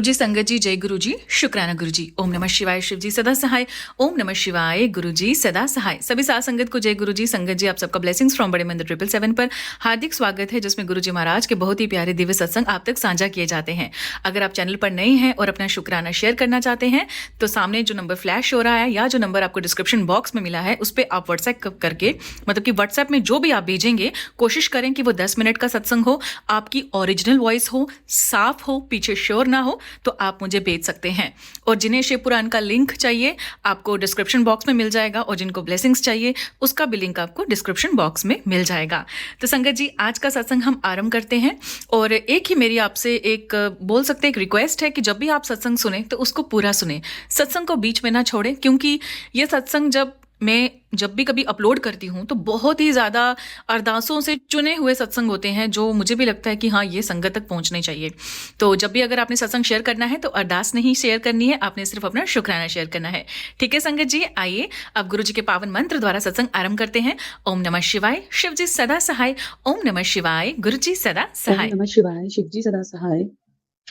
गुरुजी संगत जी, जय गुरुजी, शुक्राना गुरुजी। ओम नमः शिवाय, शिव जी सदा सहाय। ओम नमः शिवाय, गुरुजी सदा सहाय। सभी साथ संगत को जय गुरुजी। संगत जी, आप सबका ब्लेसिंग्स फ्रॉम बड़े मंदिर 777 पर हार्दिक स्वागत है, जिसमें गुरुजी महाराज के बहुत ही प्यारे दिव्य सत्संग आप तक साझा किए जाते हैं। अगर आप चैनल पर नए हैं और अपना शुक्राना शेयर करना चाहते हैं तो सामने जो नंबर फ्लैश हो रहा है या जो नंबर आपको डिस्क्रिप्शन बॉक्स में मिला है उस पर आप व्हाट्सएप करके, मतलब कि व्हाट्सएप में जो भी आप भेजेंगे, कोशिश करें कि वो 10 मिनट का सत्संग हो, आपकी ओरिजिनल वॉइस हो, साफ हो, पीछे श्योर ना हो, तो आप मुझे भेज सकते हैं। और जिन्हें शिव पुराण का लिंक चाहिए आपको डिस्क्रिप्शन बॉक्स में मिल जाएगा, और जिनको ब्लेसिंग्स चाहिए उसका भी लिंक आपको डिस्क्रिप्शन बॉक्स में मिल जाएगा। तो संगत जी, आज का सत्संग हम आरंभ करते हैं। और एक ही मेरी आपसे एक बोल सकते एक रिक्वेस्ट है कि जब भी आप सत्संग सुने तो उसको पूरा सुने, सत्संग को बीच में ना छोड़े, क्योंकि ये सत्संग जब भी कभी अपलोड करती हूँ तो बहुत ही ज़्यादा अरदासों से चुने हुए सत्संग होते हैं, जो मुझे भी लगता है कि हाँ, ये संगत तक पहुँचने चाहिए। तो जब भी अगर आपने सत्संग शेयर करना है तो अरदास नहीं शेयर करनी है, आपने सिर्फ अपना शुक्राना शेयर करना है। ठीक है संगत जी, आइए अब गुरु जी के पावन मंत्र द्वारा सत्संग आरंभ करते हैं। ओम नमः शिवाय, शिव जी सदा सहाय। ओम नमः शिवाय, गुरु जी सदा सहाय। ओम नमः शिवाय, शिव जी सदा सहाय।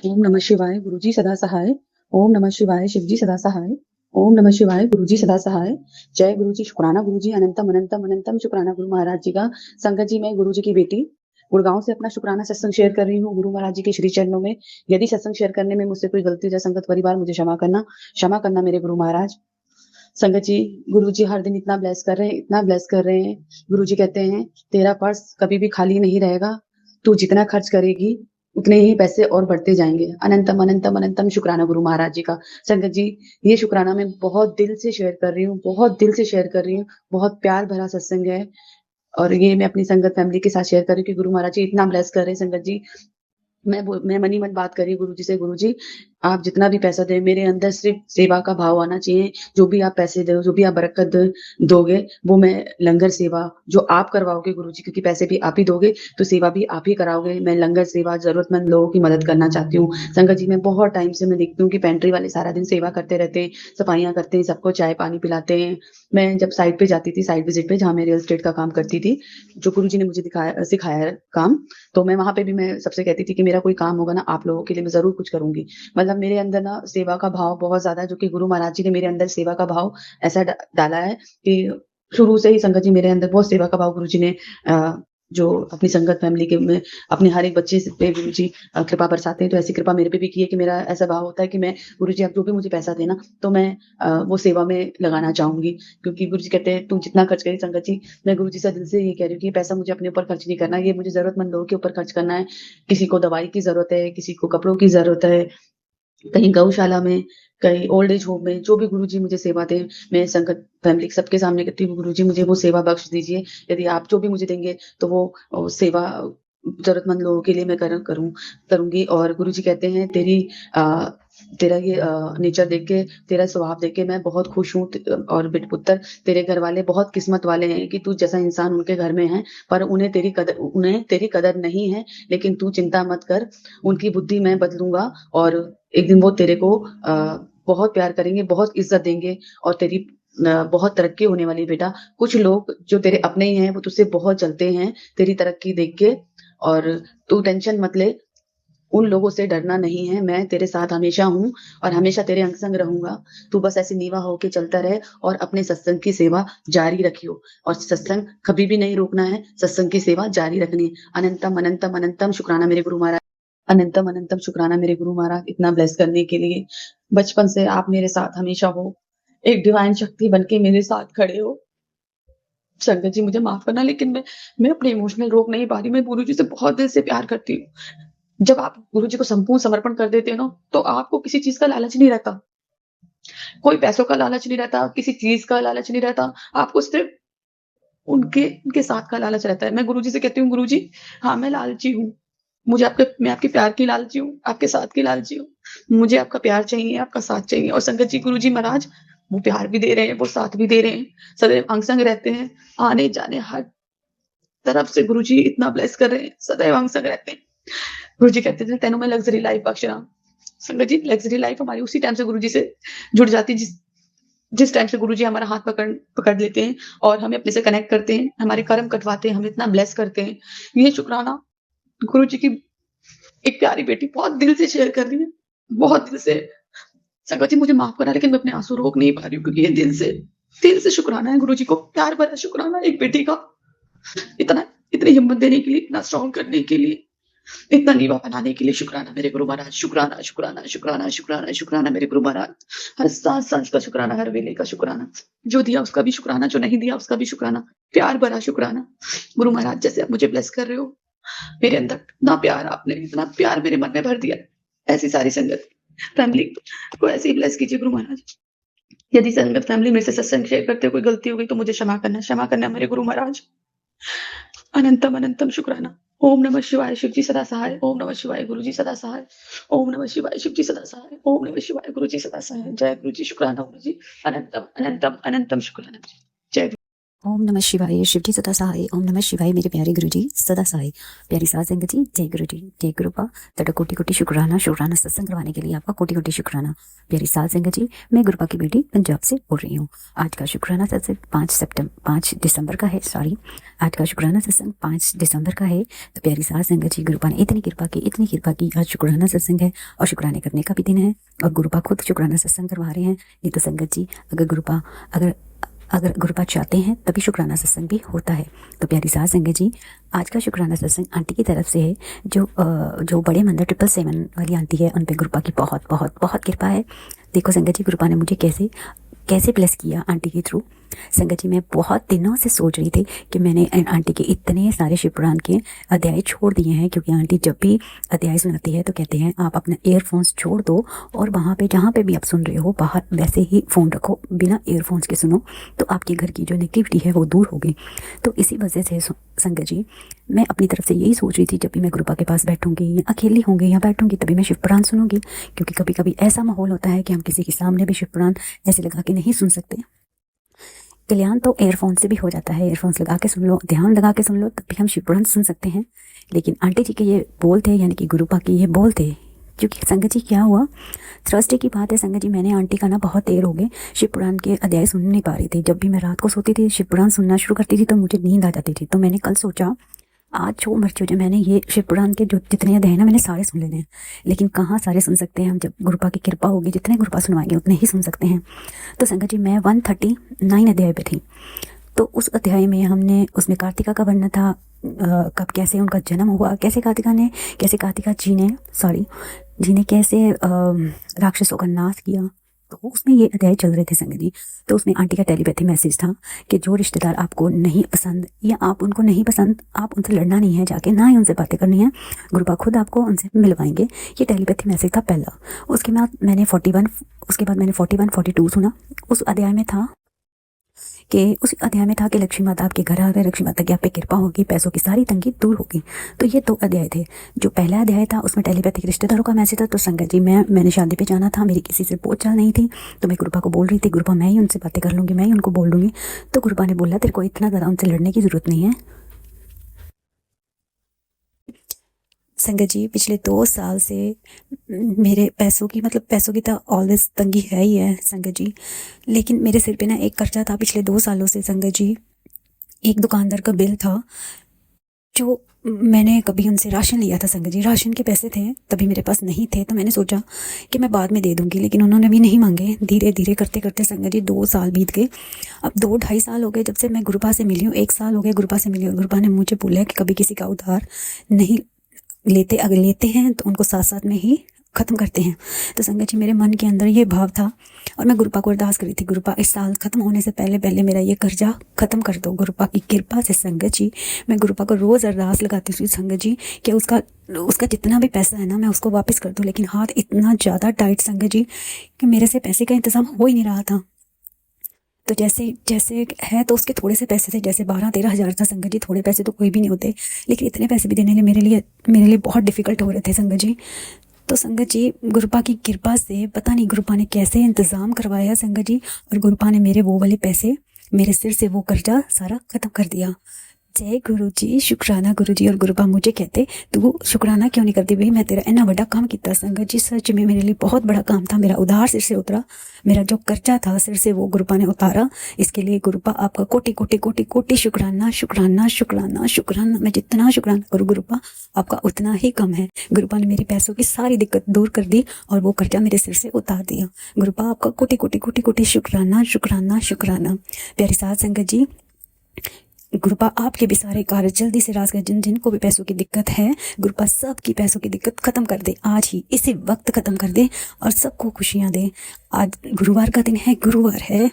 ओम नमः शिवाय, गुरु जी सदा सहाय। ओम नमः शिवाय, शिव जी सदा सहाय। ओम नमः शिवाय, गुरु जी सदा सहाय। जय गुरु जी, शुक्राना गुरु जी, अनंतम अनंतम अनंतम शुक्राना गुरु महाराज जी का। संगत जी, मैं गुरु जी की बेटी गुड़गांव से अपना शुक्राना सत्संग शेयर कर रही हूँ गुरु महाराज जी के श्री चरणों में। यदि सत्संग शेयर करने में मुझसे कोई गलती हो जाए, संगत परिवार मुझे क्षमा करना मेरे गुरु महाराज। संगत जी, गुरु जी हर दिन इतना ब्लेस कर रहे हैं, इतना ब्लेस कर रहे हैं। गुरु जी कहते हैं, तेरा पर्स कभी भी खाली नहीं रहेगा, तू जितना खर्च करेगी उतने ही पैसे और बढ़ते जाएंगे। अनंतम अनंतम अनंतम शुक्राना गुरु महाराज जी का। संगत जी, ये शुक्राना मैं बहुत दिल से शेयर कर रही हूँ, बहुत दिल से शेयर कर रही हूँ। बहुत प्यार भरा सत्संग है और ये मैं अपनी संगत फैमिली के साथ शेयर कर रही हूँ कि गुरु महाराज जी इतना ब्लेस कर रहे हैं। संगत जी, मैं मन ही मन बात करी गुरु जी से, गुरु जी आप जितना भी पैसा दे, मेरे अंदर सिर्फ सेवा का भाव आना चाहिए। जो भी आप पैसे दो, जो भी आप बरकत दोगे, वो मैं लंगर सेवा जो आप करवाओगे गुरु जी, क्योंकि पैसे भी आप ही दोगे तो सेवा भी आप ही कराओगे। मैं लंगर सेवा जरूरतमंद लोगों की मदद करना चाहती हूँ। संगत जी, मैं बहुत टाइम से मैं देखती हूँ कि पेंट्री वाले सारा दिन सेवा करते रहते हैं, सफाइयां करते हैं, सबको चाय पानी पिलाते हैं। मैं जब साइड पे जाती थी, साइड विजिट पे, जहाँ मैं रियल एस्टेट का काम करती थी, जो गुरु जी ने मुझे सिखाया काम, तो मैं वहां पे भी मैं सबसे कहती थी कि मेरा कोई काम होगा ना, आप लोगों के लिए मैं जरूर कुछ करूंगी। मतलब मेरे अंदर ना सेवा का भाव बहुत ज्यादा है, जो कि गुरु महाराज जी ने मेरे अंदर सेवा का भाव ऐसा डाला है कि शुरू से ही संगत जी मेरे अंदर बहुत सेवा का भाव गुरु जी ने जो अपनी संगत फैमिली के में अपने हर एक बच्चे पे गुरु जी कृपा बरसाते हैं। तो ऐसी कृपा मेरे पे भी की है कि मेरा ऐसा भाव होता है कि मैं, गुरु जी आप जो भी मुझे पैसा देना तो मैं वो सेवा में लगाना चाहूंगी। क्योंकि गुरु जी कहते हैं, तू जितना खर्च करी, संगत जी मैं गुरु जी से दिल से ये कह रही हूँ कि पैसा मुझे अपने ऊपर खर्च नहीं करना, ये मुझे जरूरतमंद लोगों के ऊपर खर्च करना है। किसी को दवाई की जरूरत है, किसी को कपड़ों की जरूरत है, कहीं गौशाला में, कहीं ओल्ड एज होम में, जो भी गुरुजी मुझे सेवा दें, मैं संगत फैमिली सबके सामने कहती हूँ, गुरुजी मुझे वो सेवा बख्श दीजिए। यदि आप जो भी मुझे देंगे तो वो सेवा जरूरतमंद लोगों के लिए मैं करूंगी। और गुरुजी कहते हैं, तेरा ये नेचर देख के, तेरा स्वभाव देख के मैं बहुत खुश हूँ। और बेटे पुत्र, तेरे घर वाले बहुत किस्मत वाले हैं कि तू जैसा इंसान उनके घर में है, पर उन्हें तेरी कदर नहीं है। लेकिन तू चिंता मत कर, उनकी बुद्धि मैं बदलूंगा और एक दिन वो तेरे को बहुत प्यार करेंगे, बहुत इज्जत देंगे और तेरी बहुत तरक्की होने वाली है बेटा। कुछ लोग जो तेरे अपने ही हैं वो तुझसे बहुत जलते हैं तेरी तरक्की देख के, और तू टेंशन मत ले, उन लोगों से डरना नहीं है। मैं तेरे साथ हमेशा हूँ और हमेशा तेरे अंग संग रहूंगा। तू बस ऐसे नीवा होके चलता रहे और अपने सत्संग की सेवा जारी रखियो। और सत्संग कभी भी नहीं रोकना है, सत्संग की सेवा जारी रखनी है। अनंतम अनंतम अनंतम शुक्राना मेरे गुरु महाराज। अनंतम अनंतम शुक्राना मेरे गुरु महाराज, इतना ब्लेस करने के लिए। बचपन से आप मेरे साथ हमेशा हो, एक डिवाइन शक्ति बनके मेरे साथ खड़े हो। संगत जी मुझे माफ करना, लेकिन मैं अपने इमोशनल रोक नहीं पा रही। मैं गुरु जी से बहुत दिल से प्यार करती हूँ। जब आप गुरु जी को संपूर्ण समर्पण कर देते हो ना, तो आपको किसी चीज का लालच नहीं रहता, कोई पैसों का लालच नहीं रहता, किसी चीज का लालच नहीं रहता। आपको सिर्फ उनके उनके साथ का लालच रहता है। मैं गुरु जी से कहती हूँ, गुरु जी हाँ मैं लालची हूँ, मैं आपके प्यार की लालची हूँ, आपके साथ की लालची हूँ। मुझे आपका प्यार चाहिए, आपका साथ चाहिए। और संगत जी, गुरु जी महाराज वो प्यार भी दे रहे हैं, वो साथ भी दे रहे हैं, सदैव अंग संग रहते हैं। आने जाने हर तरफ से गुरु जी इतना ब्लेस कर रहे हैं, सदैव अंग संग रहते हैं। गुरु जी कहते थे, तेनों में लग्जरी लाइफ बख्शना। संगत जी, लग्जरी लाइफ हमारी उसी टाइम से गुरु जी से जुड़ जाती है, जिस टाइम से गुरु जी हमारा हाथ पकड़ लेते हैं और हमें अपने से कनेक्ट करते हैं, हमारे कर्म कटवाते हैं, हमें इतना ब्लेस करते हैं। ये शुक्राना गुरु जी की एक प्यारी बेटी बहुत दिल से शेयर कर रही है। बहुत दिल से। संगत जी मुझे माफ करना, लेकिन मैं अपने आंसू रोक नहीं पा रही हूँ, क्योंकि ये दिल से शुक्राना है गुरुजी को, प्यार भरा शुक्राना एक बेटी का, इतना इतनी हिम्मत देने के लिए, इतना स्ट्रॉन्ग करने के लिए, इतना नीवा बनाने के लिए शुक्राना मेरे गुरु महाराज। शुक्राना शुक्राना शुक्राना शुक्राना शुक्राना मेरे गुरु महाराज। हर सांस सांस का शुक्राना, हर वेले का शुक्राना। जो दिया उसका भी शुक्राना, जो नहीं दिया उसका भी शुक्राना। प्यार भरा शुक्राना गुरु महाराज, जैसे आप मुझे ब्लेस कर रहे हो, मेरे अंदर इतना प्यार, आपने इतना प्यार मेरे मन में भर दिया। ऐसी सारी संगत फैमिली को ऐसे ही ब्लेस कीजिए गुरु महाराज। यदि संगत फैमिली में से सत्संग शेयर करते हुए कोई गलती हो गई तो मुझे क्षमा करना मेरे गुरु महाराज। अनंतम अनंतम शुक्राना। ओम नमः शिवाय, शिव जी सदा सहाय। ओम नमः शिवाय, गुरु जी सदा सहाय। ओम नमः शिवाय, शिव जी सदा सहाय। ओम नमः शिवाय, गुरु जी सदा सहाय। जय गुरु जी, शुक्राना गुरु जी। अनंतम अनंतम अनंतम शुक्राना। जय ओम नमः शिवाय, शिव जी सदा सहाय। ओम नमः शिवाय, मेरे प्यारे गुरु जी सदा सहाय। प्यारी साध संगत जी, जय गुरु जी, जय गुरुपा। तड़ा कोटि कोटि शुक्राना, शुक्राना सत्संग करवाने के लिए आपका कोटि कोटि शुक्राना। प्यारी साध संगत जी, मैं गुरुपा की बेटी पंजाब से बोल रही हूँ। आज का शुक्राना सत्संग 5 दिसंबर का है। आज का शुक्राना सत्संग 5 दिसंबर का है। तो प्यारी साध संगत जी, गुरुपा ने इतनी कृपा की आज शुक्राना सत्संग है और शुक्राने करने का भी दिन है, और गुरुपा खुद शुक्राना सत्संग करवा रहे हैं। ये तो संगत जी, अगर गुरुपा चाहते हैं तभी शुक्राना सत्संग भी होता है। तो प्यारी साध संगत जी, आज का शुक्राना सत्संग आंटी की तरफ से है, जो बड़े मंदिर 777 वाली आंटी है, उन पे गुरुपा की बहुत बहुत बहुत कृपा है। देखो संगत जी, गुरुपा ने मुझे कैसे ब्लेस किया आंटी के थ्रू। संगत जी, मैं बहुत दिनों से सोच रही थी कि मैंने आंटी के इतने सारे शिव पुराण के अध्याय छोड़ दिए हैं, क्योंकि आंटी जब भी अध्याय सुनाती है तो कहते हैं आप अपना ईयरफोन्स छोड़ दो और वहाँ पे जहाँ पे भी आप सुन रहे हो बाहर वैसे ही फ़ोन रखो, बिना ईयरफोन्स के सुनो, तो आपके घर की जो नेगेटिविटी है वो दूर होगी। तो इसी वजह से संगत जी, मैं अपनी तरफ से यही सोच रही थी, जब भी मैं गुरुपा के पास बैठूंगी या अकेली होंगी या बैठूंगी तभी मैं शिव पुराण सुनूंगी, क्योंकि कभी कभी ऐसा माहौल होता है कि हम किसी के सामने भी शिव पुराण ऐसे लगा के नहीं सुन सकते। कल्याण तो एयरफोन से भी हो जाता है, एयरफोन्स लगा के सुन लो, ध्यान लगा के सुन लो, तब भी हम शिव पुराण सुन सकते हैं। लेकिन आंटी जी के ये बोल थे, यानी कि गुरुपा की ये बोल थे। क्योंकि संगत जी क्या हुआ, थर्सडे की बात है संगत जी, मैंने आंटी का ना बहुत देर हो गए शिव पुराण के अध्याय सुन नहीं पा रही थी। जब भी मैं रात को सोती थी, शिव पुराण सुनना शुरू करती थी तो मुझे नींद आ जाती थी। तो मैंने कल सोचा आज जो मर्जी हो जाए, मैंने ये शिव पुराण के जो जितने अध्याय ना मैंने सारे सुन लेने हैं। लेकिन कहाँ सारे सुन सकते हैं हम, जब गुरुपा की कृपा होगी, जितने गुरुपा सुनवाएंगे उतने ही सुन सकते हैं। तो संगत जी, मैं 139 अध्याय पे थी। तो उस अध्याय में उसमें कार्तिका का वर्णन था, कब कैसे उनका जन्म हुआ, कैसे कार्तिका जी ने कैसे राक्षसों का नाश किया। तो उसमें ये अध्याय चल रहे थे संगत जी। तो उसमें आंटी का टेलीपैथी मैसेज था कि जो रिश्तेदार आपको नहीं पसंद या आप उनको नहीं पसंद, आप उनसे लड़ना नहीं है जाके, ना ही उनसे बातें करनी है, गुरुपा खुद आपको उनसे मिलवाएंगे। ये टेलीपैथी मैसेज था पहला। उसके बाद मैंने 41-42 सुना। उस अध्याय में था कि लक्ष्मी माता आपके घर आ गए, लक्ष्मी माता की आप पे कृपा होगी, पैसों की सारी तंगी दूर होगी। तो ये 2 अध्याय थे। जो पहला अध्याय था उसमें टेलीपैथिक रिश्तेदारों का मैसेज था। तो संगत जी, मैंने शादी पे जाना था, मेरी किसी से बोलचाल नहीं थी, तो मैं गुरुपा को बोल रही थी, गुरुपा मैं ही उनसे बातें कर लूँगी, मैं ही उनको बोल दूँगी। तो गुरुपा ने बोला तेरे को इतना ज़्यादा उनसे लड़ने की ज़रूरत नहीं है। संगत जी, पिछले 2 साल से मेरे पैसों की तो ऑलवेज तंगी है ही है संगत जी। लेकिन मेरे सिर पे ना एक कर्जा था पिछले 2 सालों से संगत जी। एक दुकानदार का बिल था, जो मैंने कभी उनसे राशन लिया था संगत जी। राशन के पैसे थे, तभी मेरे पास नहीं थे, तो मैंने सोचा कि मैं बाद में दे दूंगी, लेकिन उन्होंने भी नहीं मांगे। धीरे धीरे करते करते संगत जी 2 साल बीत गए। अब 2-2.5 साल हो गए जब से मैं गुरुपा से मिली हूँ। 1 साल हो गया गुरुपा से मिली हूँ। गुरुपा ने मुझे बोला कि कभी किसी का उधार नहीं लेते, अगर लेते हैं तो उनको साथ साथ में ही ख़त्म करते हैं। तो संगत जी, मेरे मन के अंदर ये भाव था और मैं गुरुपा को अरदास करी थी, गुरुपा इस साल ख़त्म होने से पहले मेरा ये कर्जा ख़त्म कर दो। गुरुपा की कृपा से संगत जी, मैं गुरुपा को रोज़ अरदास लगाती थी संगत जी कि उसका जितना भी पैसा है ना मैं उसको वापस कर दूँ। लेकिन हाथ इतना ज़्यादा टाइट संगत जी कि मेरे से पैसे का इंतज़ाम हो ही नहीं रहा था। तो जैसे है तो उसके थोड़े से पैसे थे, जैसे 12-13 हज़ार था संगत जी। थोड़े पैसे तो कोई भी नहीं होते, लेकिन इतने पैसे भी देने मेरे लिए बहुत डिफ़िकल्ट हो रहे थे संगत जी। तो संगत जी, गुरुपा की कृपा से पता नहीं गुरुपा ने कैसे इंतज़ाम करवाया संगत जी, और गुरुपा ने मेरे वो वाले पैसे, मेरे सिर से वो कर्जा सारा ख़त्म कर दिया। जय गुरु जी शुक्राना गुरु जी। और गुरुपा मुझे कहते तू शुक्राना क्यों नहीं करती भाई, मैं तेरा इन्ना बड़ा काम किया संगत जी। सच में मेरे लिए बहुत बड़ा काम था, मेरा उधार सिर से उतरा, मेरा जो कर्जा था सिर से वो गुरुपा ने उतारा। इसके लिए गुरुपा आपका कोटि कोटि कोटि कोटि शुक्राना शुक्राना शुक्राना शुक्राना। मैं जितना शुक्राना करूँ गुरुपा आपका उतना ही कम है। गुरुपा ने मेरी पैसों की सारी दिक्कत दूर कर दी और वो कर्जा मेरे सिर से उतार दिया। गुरुपा आपका कोटि कोटि कोटि कोटि शुक्राना शुक्राना शुक्राना। प्यारी साध संगत जी, गुरुपा आपके भी सारे कार्य जल्दी से राज कर, जिनको भी पैसों की दिक्कत है गुरुपा सबकी पैसों की दिक्कत खत्म कर दे, आज ही इसी वक्त खत्म कर दे और सबको खुशियां दे। आज गुरुवार का दिन है, गुरुवार है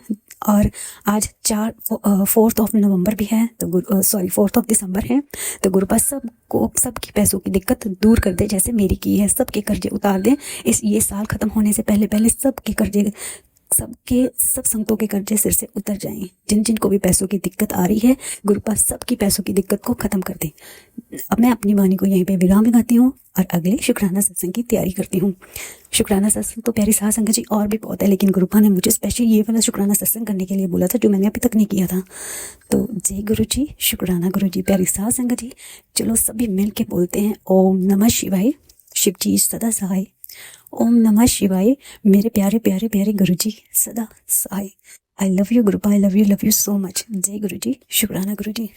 और आज 4 नवंबर भी है, तो 4 दिसंबर है। तो गुरुपा सबको सबकी पैसों की दिक्कत दूर कर दे, जैसे मेरी की है, सबके कर्जे उतार दे। ये साल खत्म होने से पहले पहले सबके कर्जे, सब संगतों के कर्जे सिर से उतर जाएं। जिनको भी पैसों की दिक्कत आ रही है गुरुपा सबकी पैसों की दिक्कत को खत्म कर दे। अब मैं अपनी वाणी को यहीं पे विराम लगाती हूँ और अगले शुक्राना सत्संग की तैयारी करती हूँ। शुक्राना सत्संग तो प्यारी साध संगत जी और भी बहुत है, लेकिन गुरुपा ने मुझे स्पेशल ये वाला शुक्राना सत्संग करने के लिए बोला था जो मैंने अभी तक नहीं किया था। तो जय गुरु जी शुक्राना गुरु जी। प्यारी साध संगत जी, चलो सभी मिल के बोलते हैं ओम नमः शिवाय, शिव जी सदा सहाय। ओम नमः शिवाय मेरे प्यारे प्यारे प्यारे गुरु जी सदा सहाय। आई लव यू गुरुपा, I love you so much. जय गुरु जी शुक्राना गुरु जी।